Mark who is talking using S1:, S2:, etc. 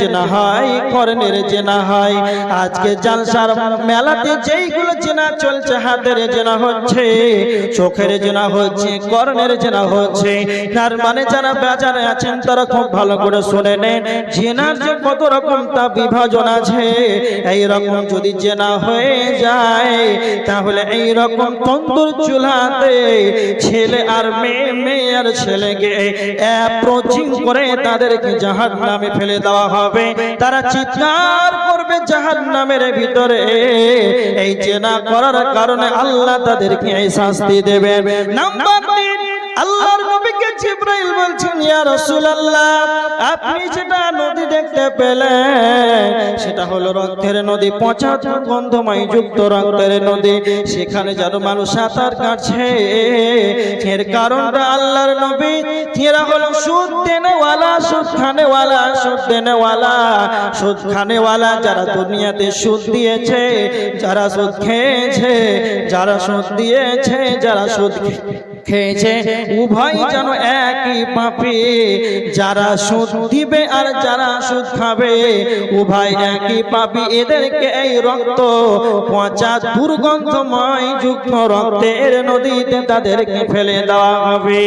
S1: জেনা হয়, কর্ণের জেনা হয়। আজকে জালসার মেলাতে যেইগুলো জেনা চলছে, হাতের জেনা হচ্ছে, চোখের জেনা হচ্ছে, কর্ণের জেনা হচ্ছে। তার মানে যারা বাজারে আছেন তারা খুব ভালো করে শুনে নেন, জেনার যে কত রকম তা বিভাজন আছে। এই রকম যদি জেনা হয়ে যায় তাহলে এই রকম তন্দুর চুলাতে ছেলে আর মেয়ে, মেয়ে আর ছেলেকে অ্যাপ্রোচিং করে তাদেরকে জাহান্নামে ফেলে দেওয়া হবে। তারা চিৎকার করবে জাহান্নামের ভিতরে। এই জেনা করার কারণে আল্লাহ তাদেরকে এই শাস্তি দেবেন। নাম্বার 3, আল্লাহর নবীকে জিবরাইল বলছেন, ইয়া রাসূলুল্লাহ, আপনি যেটা নদী দেখতে পেলেন সেটা হলো রক্তের নদী, পচা গন্ধময় যুক্ত রক্তের নদী। সেখানে যেন মানুষ সাঁতার কাটছে, এর কারণটা আল্লাহর নবী, এরা হলো সুদ দেনেওয়ালা, সুদ খানেওয়ালা, সুদ দেনেওয়ালা, সুদ খানেওয়ালা। যারা দুনিয়াতে সুদ দিয়েছে, যারা সুদ খেয়েছে, যারা সুদ দিয়েছে, যারা সুদ খেয়েছে, উভয় যেন একই পাপী। যারা সুদ দিবে আর যারা সুদ খাবে উভয় একই পাপী। এদেরকে এই রক্ত, পচা দুর্গন্ধময় যুক্ত রক্তের নদীতে তাদেরকে ফেলে দেওয়া হবে।